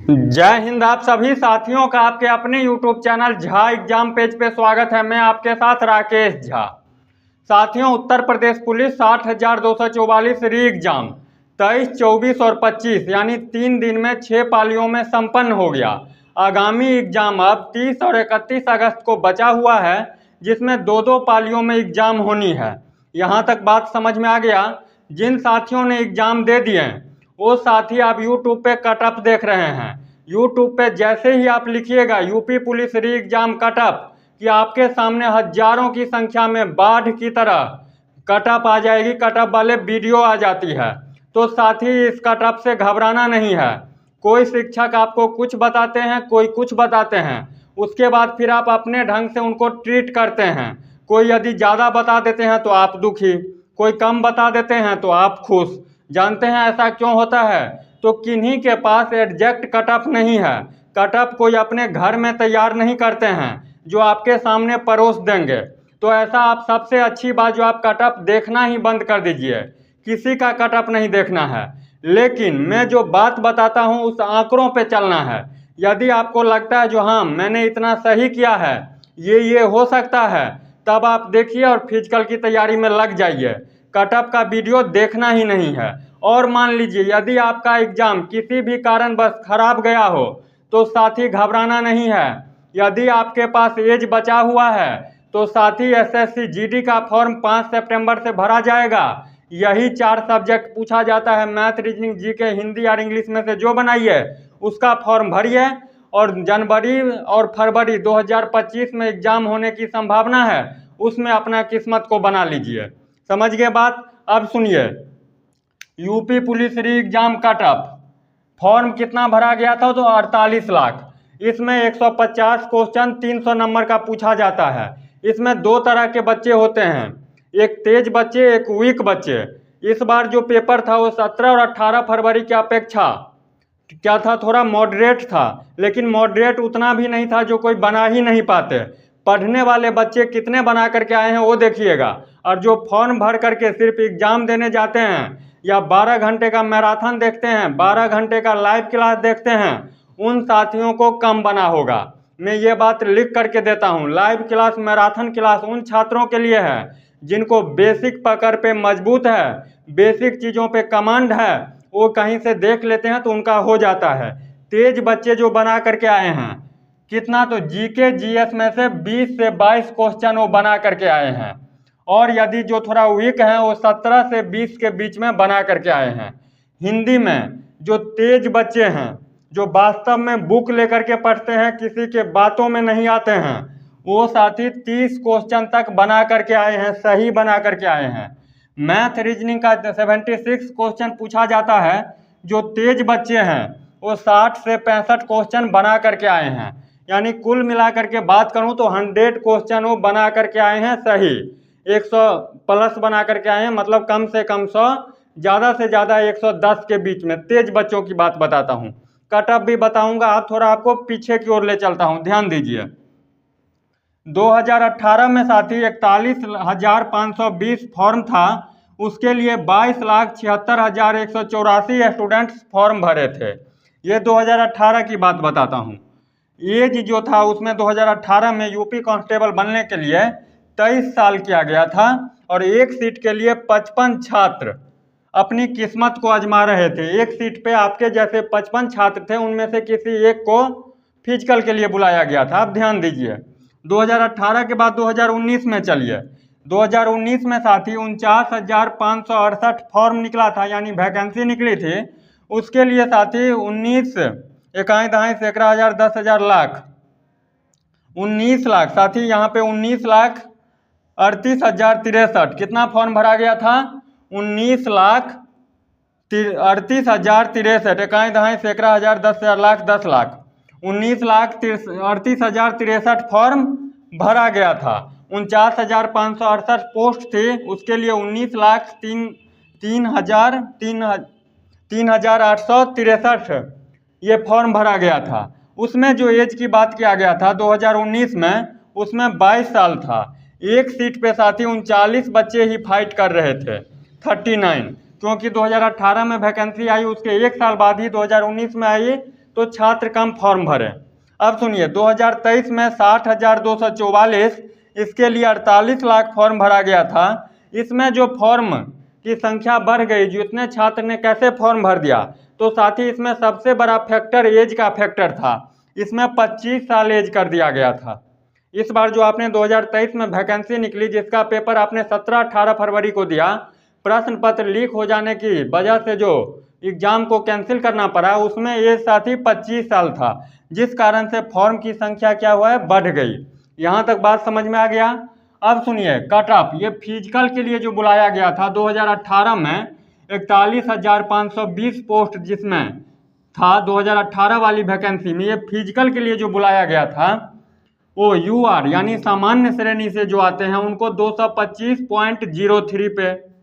जय हिंद। आप सभी साथियों का आपके अपने YouTube channel Jha exam page पे स्वागत है। मैं आपके साथ राकेश झा। साथियों, उत्तर प्रदेश पुलिस 60,244 री एग्जाम 23, 24 और 25 यानी 3 दिन में 6 पालियों में संपन्न हो गया। आगामी एग्जाम अब 30 और 31 अगस्त को बचा हुआ है, जिसमें 2-2 पालियों में एग्जाम होनी है। यहाँ तक बात समझ में आ गया। जिन साथियों ने एग्जाम दे दिए हैं वो साथी आप यूट्यूब पे कटअप देख रहे हैं। यूट्यूब पे जैसे ही आप लिखिएगा UP police re exam cutoff, कि आपके सामने हजारों की संख्या में बाढ़ की तरह कटअप आ जाएगी, कटअप वाले वीडियो आ जाती है। तो साथी इस कटअप से घबराना नहीं है। कोई शिक्षक आपको कुछ बताते हैं, कोई कुछ बताते हैं, उसके बाद फिर आप अपने ढंग से उनको ट्रीट करते हैं। कोई यदि ज़्यादा बता देते हैं तो आप दुखी, कोई कम बता देते हैं तो आप खुश। जानते हैं ऐसा क्यों होता है? तो किन्हीं के पास एग्जैक्ट कटअप नहीं है। कटअप कोई अपने घर में तैयार नहीं करते हैं जो आपके सामने परोस देंगे। तो ऐसा आप सबसे अच्छी बात जो आप कटअप देखना ही बंद कर दीजिए। किसी का कटअप नहीं देखना है। लेकिन मैं जो बात बताता हूँ उस आंकड़ों पे चलना है। यदि आपको लगता है जो हाँ मैंने इतना सही किया है, ये हो सकता है, तब आप देखिए और फिजिकल की तैयारी में लग जाइए। कटअप का वीडियो देखना ही नहीं है। और मान लीजिए यदि आपका एग्जाम किसी भी कारणवश खराब गया हो तो साथी घबराना नहीं है। यदि आपके पास एज बचा हुआ है तो साथी एसएससी जीडी का फॉर्म 5 सितंबर से भरा जाएगा। यही 4 सब्जेक्ट पूछा जाता है, मैथ, रीजनिंग, जीके, हिंदी और इंग्लिश में से जो बनाइए उसका फॉर्म भरिए। और जनवरी और फरवरी 2025 में एग्जाम होने की संभावना है, उसमें अपना किस्मत को बना लीजिए। समझ गए बात? अब सुनिए, UP police re exam cutoff form कितना भरा गया था? तो 48 लाख। इसमें 150 क्वेश्चन 300 नंबर का पूछा जाता है। इसमें 2 तरह के बच्चे होते हैं, एक तेज बच्चे, एक वीक बच्चे। इस बार जो पेपर था वो 17 और 18 फरवरी की अपेक्षा क्या था, थोड़ा मॉडरेट था। लेकिन मॉडरेट उतना भी नहीं था जो कोई बना ही नहीं पाते। पढ़ने वाले बच्चे कितने बना करके आए हैं वो देखिएगा। और जो फॉर्म भर करके सिर्फ एग्जाम देने जाते हैं या 12 घंटे का मैराथन देखते हैं, 12 घंटे का लाइव क्लास देखते हैं, उन साथियों को कम बना होगा। मैं ये बात लिख करके देता हूँ। लाइव क्लास, मैराथन क्लास उन छात्रों के लिए है जिनको बेसिक पकड़ पे मजबूत है, बेसिक चीज़ों पे कमांड है, वो कहीं से देख लेते हैं तो उनका हो जाता है। तेज बच्चे जो बना करके आए हैं, कितना तो जीके जीएस में से 20 से 22 क्वेश्चन वो बना करके आए हैं। और यदि जो थोड़ा वीक हैं वो 17 से 20 के बीच में बना करके आए हैं। हिंदी में जो तेज बच्चे हैं, जो वास्तव में बुक लेकर के पढ़ते हैं, किसी के बातों में नहीं आते हैं, वो साथी 30 क्वेश्चन तक बना करके आए हैं, सही बना करके आए हैं। मैथ रीजनिंग का 76 क्वेश्चन पूछा जाता है। जो तेज बच्चे हैं वो 60 से 65 क्वेश्चन बना करके आए हैं। यानी कुल मिला करके बात करूं तो 100 क्वेश्चन वो बना करके आए हैं सही। 100 प्लस बना करके आए हैं, मतलब कम से कम 100, ज़्यादा से ज़्यादा 110 के बीच में। तेज बच्चों की बात बताता हूँ, कटअप भी बताऊँगा। आप थोड़ा आपको पीछे की ओर ले चलता हूँ, ध्यान दीजिए। 2018 में साथी 41,520 फॉर्म था। उसके लिए 22,76,184 स्टूडेंट्स फॉर्म भरे थे। ये 2018 की बात बताता हूँ। एज जो था उसमें 2018 में यूपी कांस्टेबल बनने के लिए 23 साल किया गया था। और एक सीट के लिए 55 छात्र अपनी किस्मत को आजमा रहे थे। एक सीट पे आपके जैसे 55 छात्र थे, उनमें से किसी एक को फिजिकल के लिए बुलाया गया था। अब ध्यान दीजिए, 2018 के बाद 2019 में चलिए। 2019 में साथी 49,568 फॉर्म निकला था, यानी वैकेंसी निकली थी। उसके लिए साथी 19 इकाई दहाई सैकड़ा हज़ार 10,000 लाख 19 लाख साथी, यहाँ पे 19,38,063 कितना फॉर्म भरा गया था? 19,38,063 इकाई दहाई सैकड़ा हज़ार 10,000 लाख 10 लाख 19,38,063 फॉर्म भरा गया था। 49,568 पोस्ट थे, उसके लिए 19,03,863 ये फॉर्म भरा गया था। उसमें जो एज की बात किया गया था 2019 में, उसमें 22 साल था। एक सीट पे साथी 39 बच्चे ही फाइट कर रहे थे, 39, क्योंकि 2018 में वैकेंसी आई, उसके 1 साल बाद ही 2019 में आई तो छात्र कम फॉर्म भरे। अब सुनिए, 2023 में 60,244, इसके लिए 48 लाख फॉर्म भरा गया था। इसमें जो फॉर्म की संख्या बढ़ गई, जितने छात्र ने कैसे फॉर्म भर दिया, तो साथ ही इसमें सबसे बड़ा फैक्टर एज का फैक्टर था। इसमें 25 साल एज कर दिया गया था। इस बार जो आपने 2023 में वैकेंसी निकली, जिसका पेपर आपने 17-18 फरवरी को दिया, प्रश्न पत्र लीक हो जाने की वजह से जो एग्जाम को कैंसिल करना पड़ा, उसमें एज साथी 25 साल था, जिस कारण से फॉर्म की संख्या क्या हुआ है, बढ़ गई। यहाँ तक बात समझ में आ गया। अब सुनिए, कट ऑफ ये फिजिकल के लिए जो बुलाया गया था 2018 में 41,520 पोस्ट जिसमें था, 2018 वाली वैकेंसी में ये फिजिकल के लिए जो बुलाया गया था, वो यूआर यानी सामान्य श्रेणी से जो आते हैं उनको 225.03 पे,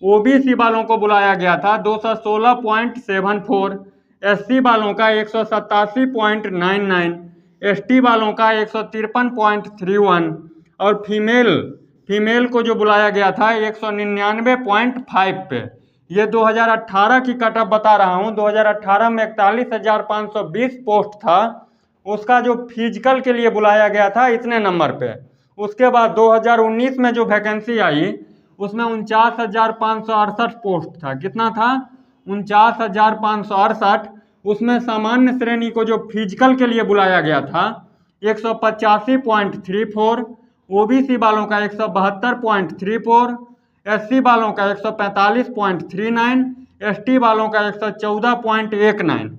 ओबीसी वालों को बुलाया गया था 216.74, एससी वालों का 187.99, एसटी वालों का 153.31 और फीमेल को जो बुलाया गया था 199.5 पे। ये 2018 की कटअप बता रहा हूँ। 2018 में 41,520 पोस्ट था, उसका जो फिजिकल के लिए बुलाया गया था इतने नंबर पे। उसके बाद 2019 में जो वैकेंसी आई उसमें 49,568 पोस्ट था। कितना था? 49,568। उसमें सामान्य श्रेणी को जो फिजिकल के लिए बुलाया गया था 185.34, ओबीसी वालों का 172.34, एससी वालों का 145.39, एसटी वालों का 114.19।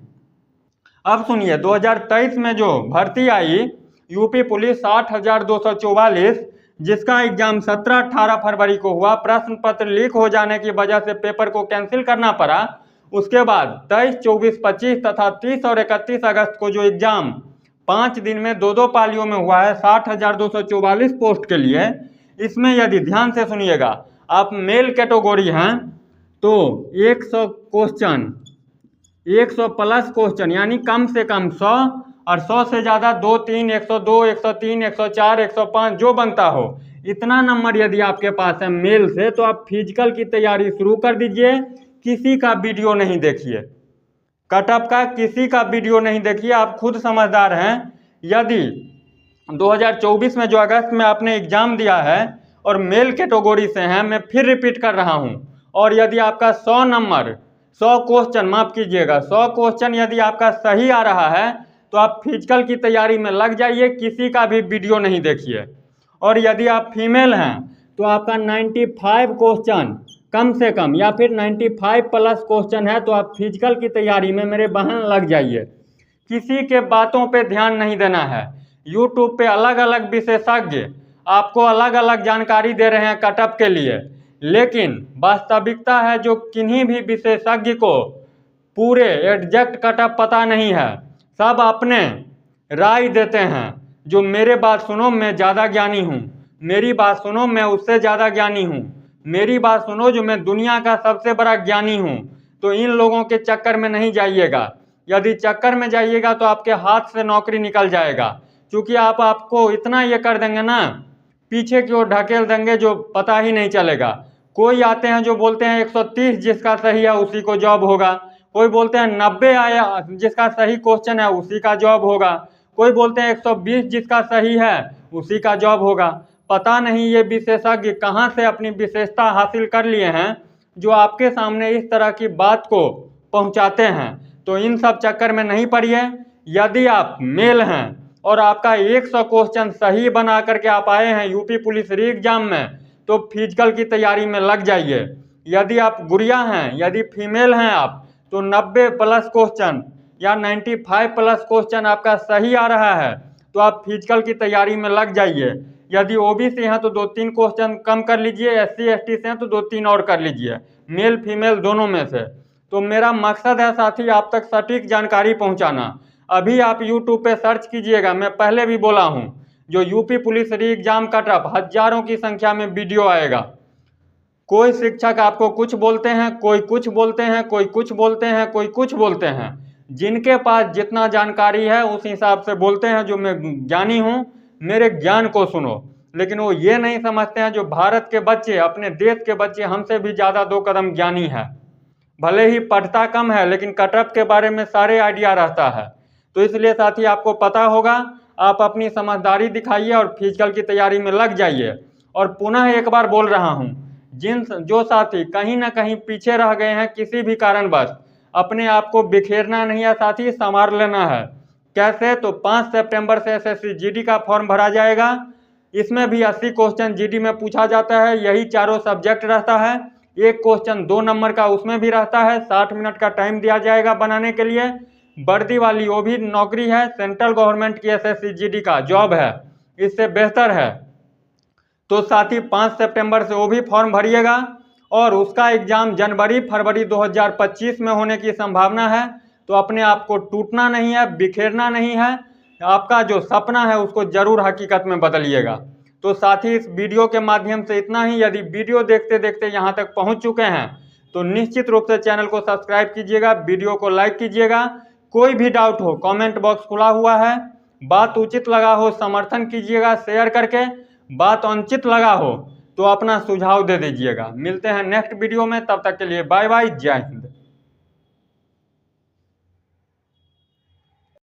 अब सुनिए, 2023 में जो भर्ती आई यूपी पुलिस 60,244, जिसका एग्जाम 17-18 फरवरी को हुआ, प्रश्न पत्र लीक हो जाने की वजह से पेपर को कैंसिल करना पड़ा। उसके बाद 23, 24, 25 तथा 30 और 31 अगस्त को जो एग्जाम 5 दिन में 2-2 पालियों में हुआ है 60,244 पोस्ट के लिए। इसमें यदि ध्यान से सुनिएगा, आप मेल कैटेगरी हैं तो 100 क्वेश्चन, 100 प्लस क्वेश्चन यानी कम से कम 100 और 100 से ज़्यादा 2, 3, 102, 103, 104, 105 जो बनता हो, इतना नंबर यदि आपके पास है मेल से, तो आप फिजिकल की तैयारी शुरू कर दीजिए। किसी का वीडियो नहीं देखिए, कटअप का किसी का वीडियो नहीं देखिए, आप खुद समझदार हैं। यदि 2024 में जो अगस्त में आपने एग्जाम दिया है और मेल कैटेगरी से हैं, मैं फिर रिपीट कर रहा हूं, और यदि आपका 100 नंबर 100 क्वेश्चन, माफ कीजिएगा 100 क्वेश्चन यदि आपका सही आ रहा है तो आप फिजिकल की तैयारी में लग जाइए, किसी का भी वीडियो नहीं देखिए। और यदि आप फीमेल हैं तो आपका 95 क्वेश्चन कम से कम या फिर 95 प्लस क्वेश्चन है तो आप फिजिकल की तैयारी में मेरे बहन लग जाइए। किसी के बातों पे ध्यान नहीं देना है। यूट्यूब पे अलग अलग विशेषज्ञ आपको अलग अलग जानकारी दे रहे हैं कटअप के लिए, लेकिन वास्तविकता है जो किन्हीं भी विशेषज्ञ को पूरे एग्जैक्ट कटअप पता नहीं है, सब अपने राय देते हैं। जो मेरे बात सुनो, मैं ज़्यादा ज्ञानी हूँ, मेरी बात सुनो, मैं उससे ज़्यादा ज्ञानी हूँ, मेरी बात सुनो जो मैं दुनिया का सबसे बड़ा ज्ञानी हूँ। तो इन लोगों के चक्कर में नहीं जाइएगा। यदि चक्कर में जाइएगा तो आपके हाथ से नौकरी निकल जाएगा, क्योंकि आपको इतना ये कर देंगे ना, पीछे की ओर ढकेल देंगे जो पता ही नहीं चलेगा। कोई आते हैं जो बोलते हैं 130 जिसका सही है उसी को जॉब होगा, कोई बोलते हैं 90 आया जिसका सही क्वेश्चन है उसी का जॉब होगा, कोई बोलते हैं 120 जिसका सही है उसी का जॉब होगा। पता नहीं ये विशेषज्ञ कहाँ से अपनी विशेषता हासिल कर लिए हैं जो आपके सामने इस तरह की बात को पहुँचाते हैं। तो इन सब चक्कर में नहीं पड़िए। यदि आप मेल हैं और आपका 100 क्वेश्चन सही बना करके आप आए हैं यूपी पुलिस री एग्जाम में, तो फिजिकल की तैयारी में लग जाइए। यदि आप गुड़िया हैं, यदि फीमेल हैं आप, तो 90 प्लस क्वेश्चन या 95 प्लस क्वेश्चन आपका सही आ रहा है तो आप फिजिकल की तैयारी में लग जाइए। यदि ओबीसी हैं तो 2-3 क्वेश्चन कम कर लीजिए, एससी एसटी से हैं तो 2-3 और कर लीजिए, मेल फीमेल दोनों में से। तो मेरा मकसद है साथी आप तक सटीक जानकारी पहुंचाना। अभी आप यूट्यूब पे सर्च कीजिएगा, मैं पहले भी बोला हूं, जो UP police re exam cutoff हजारों की संख्या में वीडियो आएगा। कोई शिक्षक आपको कुछ बोलते हैं, कोई कुछ बोलते हैं, कोई कुछ बोलते हैं, कोई कुछ बोलते हैं। जिनके पास जितना जानकारी है उस हिसाब से बोलते हैं जो मैं ज्ञानी हूँ, मेरे ज्ञान को सुनो। लेकिन वो ये नहीं समझते हैं जो भारत के बच्चे, अपने देश के बच्चे हमसे भी ज़्यादा 2 कदम ज्ञानी है। भले ही पढ़ता कम है लेकिन कटअप के बारे में सारे आइडिया रहता है। तो इसलिए साथी आपको पता होगा, आप अपनी समझदारी दिखाइए और फिजिकल की तैयारी में लग जाइए। और पुनः एक बार बोल रहा हूँ, जो साथी कहीं ना कहीं पीछे रह गए हैं किसी भी कारणवश, अपने आप को बिखेरना नहीं है साथी, संवार लेना है। कैसे? तो 5 सितंबर से एसएससी जीडी का फॉर्म भरा जाएगा। इसमें भी 80 क्वेश्चन जीडी में पूछा जाता है, यही चारों सब्जेक्ट रहता है। एक क्वेश्चन 2 नंबर का उसमें भी रहता है। 60 मिनट का टाइम दिया जाएगा बनाने के लिए। वर्दी वाली वो भी नौकरी है, सेंट्रल गवर्नमेंट की एसएससी जीडी का जॉब है, इससे बेहतर है। तो साथी 5 सितंबर से वो भी फॉर्म भरिएगा और उसका एग्जाम जनवरी फरवरी 2025 में होने की संभावना है। तो अपने आप को टूटना नहीं है, बिखेरना नहीं है, आपका जो सपना है उसको जरूर हकीकत में बदलिएगा। तो साथी इस वीडियो के माध्यम से इतना ही। यदि वीडियो देखते देखते यहाँ तक पहुँच चुके हैं तो निश्चित रूप से चैनल को सब्सक्राइब कीजिएगा, वीडियो को लाइक कीजिएगा। कोई भी डाउट हो कमेंट बॉक्स खुला हुआ है, बात उचित लगा हो समर्थन कीजिएगा शेयर करके, बात अनुचित लगा हो तो अपना सुझाव दे दीजिएगा। मिलते हैं नेक्स्ट वीडियो में, तब तक के लिए बाय बाय, जय हिंद।